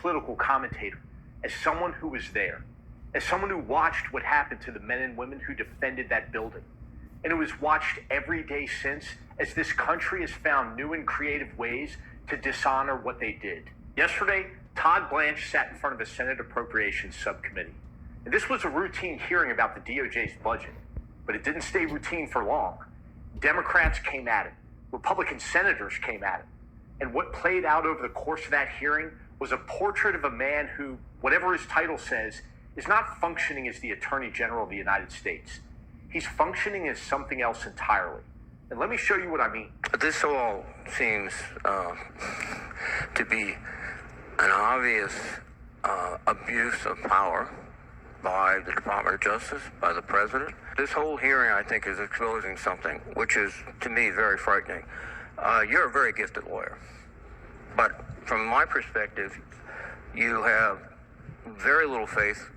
political commentator, as someone who was there, as someone who watched what happened to the men and women who defended that building, and who has watched every day since as this country has found new and creative ways to dishonor what they did. Yesterday, Todd Blanche sat in front of a Senate Appropriations Subcommittee. And this was a routine hearing about the DOJ's budget, but it didn't stay routine for long. Democrats came at it. Republican senators came at it. And what played out over the course of that hearing was a portrait of a man who, whatever his title says, is not functioning as the Attorney General of the United States. He's functioning as something else entirely. And let me show you what I mean. This all seems to be an obvious abuse of power by the Department of Justice, by the President. This whole hearing, I think, is exposing something which is, to me, very frightening. You're a very gifted lawyer, but from my perspective, you have very little faith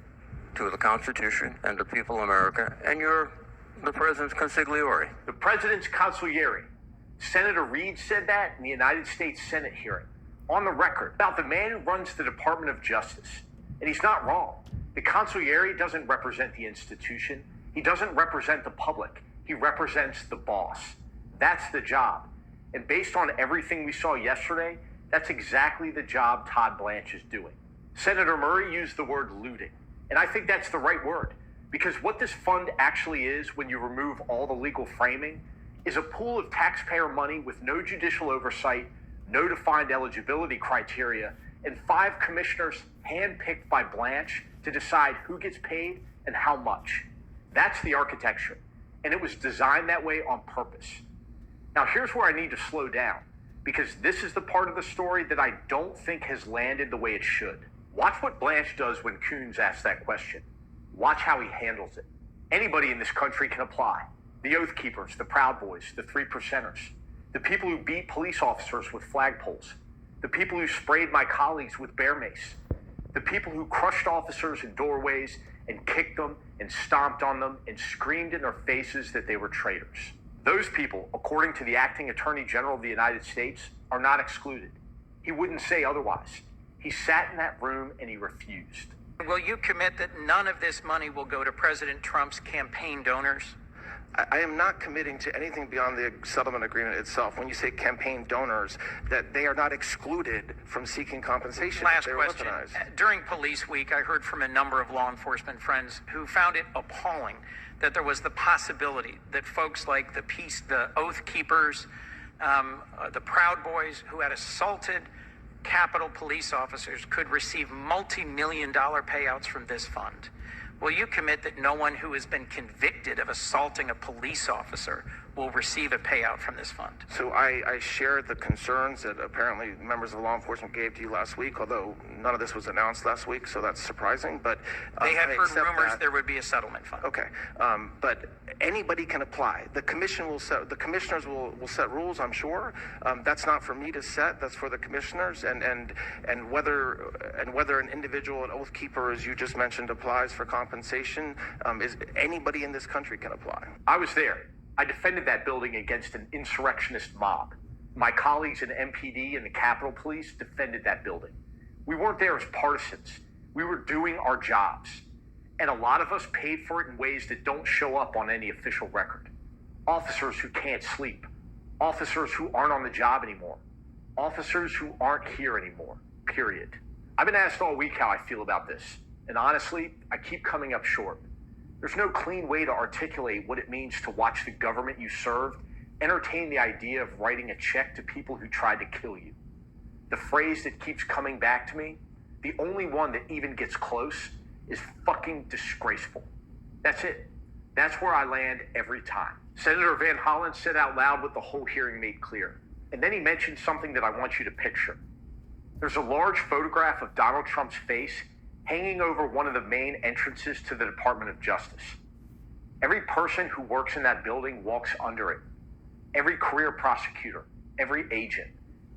to the Constitution and the people of America, and you're the President's consigliere. The President's consigliere. Senator Reid said that in the United States Senate hearing, on the record, about the man who runs the Department of Justice. And he's not wrong. The consigliere doesn't represent the institution. He doesn't represent the public. He represents the boss. That's the job. And based on everything we saw yesterday, that's exactly the job Todd Blanche is doing. Senator Murray used the word looting. And I think that's the right word, because what this fund actually is, when you remove all the legal framing, is a pool of taxpayer money with no judicial oversight, no defined eligibility criteria, and 5 commissioners handpicked by Blanche to decide who gets paid and how much. That's the architecture, and it was designed that way on purpose. Now, here's where I need to slow down, because this is the part of the story that I don't think has landed the way it should. Watch what Blanche does when Coons asks that question. Watch how he handles it. Anybody in this country can apply. The Oath Keepers, the Proud Boys, the 3 Percenters, the people who beat police officers with flagpoles, the people who sprayed my colleagues with bear mace, the people who crushed officers in doorways and kicked them and stomped on them and screamed in their faces that they were traitors. Those people, according to the Acting Attorney General of the United States, are not excluded. He wouldn't say otherwise. He sat in that room and he refused. Will you commit that none of this money will go to President Trump's campaign donors? I am not committing to anything beyond the settlement agreement itself. When you say campaign donors, that they are not excluded from seeking compensation. Last question. During Police Week, I heard from a number of law enforcement friends who found it appalling that there was the possibility that folks like the Oath Keepers, the Proud Boys, who had assaulted Capitol police officers, could receive multi-million-dollar payouts from this fund. Will you commit that no one who has been convicted of assaulting a police officer will receive a payout from this fund? So I shared the concerns that apparently members of law enforcement gave to you last week, although none of this was announced last week, so that's surprising. But they had heard rumors there would be a settlement fund. Okay, but anybody can apply. The commission will set. The commissioners will set rules, I'm sure. That's not for me to set. That's for the commissioners. And whether an individual, an Oath Keeper, as you just mentioned, applies for compensation, is anybody in this country can apply. I was there. I defended that building against an insurrectionist mob. My colleagues in MPD and the Capitol Police defended that building. We weren't there as partisans. We were doing our jobs. And a lot of us paid for it in ways that don't show up on any official record. Officers who can't sleep. Officers who aren't on the job anymore. Officers who aren't here anymore, period. I've been asked all week how I feel about this. And honestly, I keep coming up short. There's no clean way to articulate what it means to watch the government you served entertain the idea of writing a check to people who tried to kill you. The phrase that keeps coming back to me, the only one that even gets close, is fucking disgraceful. That's it. That's where I land every time. Senator Van Hollen said out loud what the whole hearing made clear. And then he mentioned something that I want you to picture. There's a large photograph of Donald Trump's face hanging over one of the main entrances to the Department of Justice. Every person who works in that building walks under it. Every career prosecutor, every agent,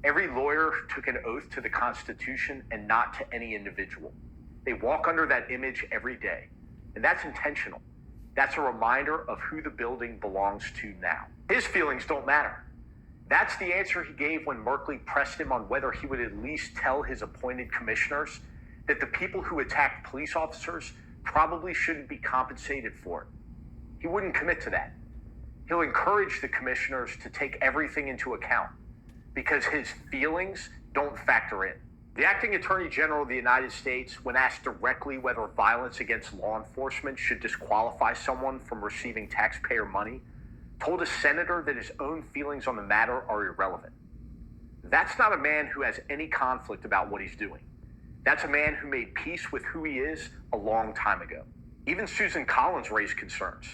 every lawyer who took an oath to the Constitution and not to any individual. They walk under that image every day. And that's intentional. That's a reminder of who the building belongs to now. His feelings don't matter. That's the answer he gave when Merkley pressed him on whether he would at least tell his appointed commissioners that the people who attacked police officers probably shouldn't be compensated for it. He wouldn't commit to that. He'll encourage the commissioners to take everything into account because his feelings don't factor in. The acting attorney general of the United States, when asked directly whether violence against law enforcement should disqualify someone from receiving taxpayer money, told a senator that his own feelings on the matter are irrelevant. That's not a man who has any conflict about what he's doing. That's a man who made peace with who he is a long time ago. Even Susan Collins raised concerns.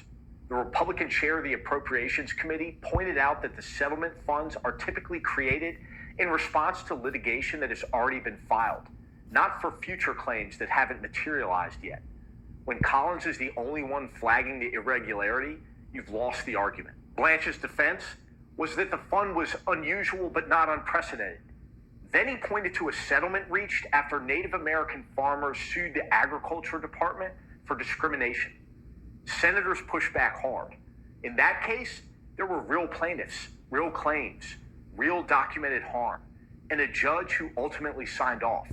The Republican chair of the Appropriations Committee pointed out that the settlement funds are typically created in response to litigation that has already been filed, not for future claims that haven't materialized yet. When Collins is the only one flagging the irregularity, you've lost the argument. Blanche's defense was that the fund was unusual but not unprecedented. Then he pointed to a settlement reached after Native American farmers sued the Agriculture Department for discrimination. Senators pushed back hard. In that case, there were real plaintiffs, real claims, real documented harm, and a judge who ultimately signed off.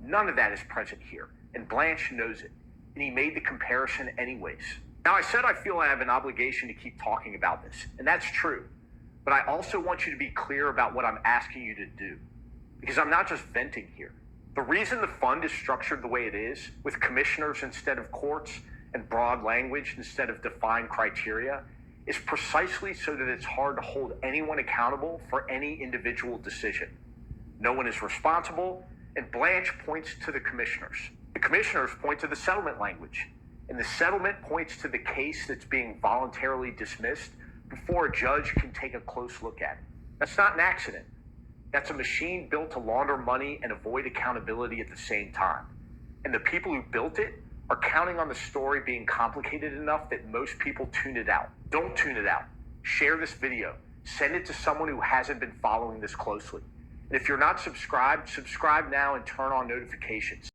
None of that is present here, and Blanche knows it, and he made the comparison anyways. Now, I said I feel I have an obligation to keep talking about this, and that's true, but I also want you to be clear about what I'm asking you to do, because I'm not just venting here. The reason the fund is structured the way it is, with commissioners instead of courts and broad language instead of defined criteria, is precisely so that it's hard to hold anyone accountable for any individual decision. No one is responsible, and Blanche points to the commissioners. The commissioners point to the settlement language, and the settlement points to the case that's being voluntarily dismissed before a judge can take a close look at it. That's not an accident. That's a machine built to launder money and avoid accountability at the same time. And the people who built it are counting on the story being complicated enough that most people tune it out. Don't tune it out. Share this video. Send it to someone who hasn't been following this closely. And if you're not subscribed, subscribe now and turn on notifications.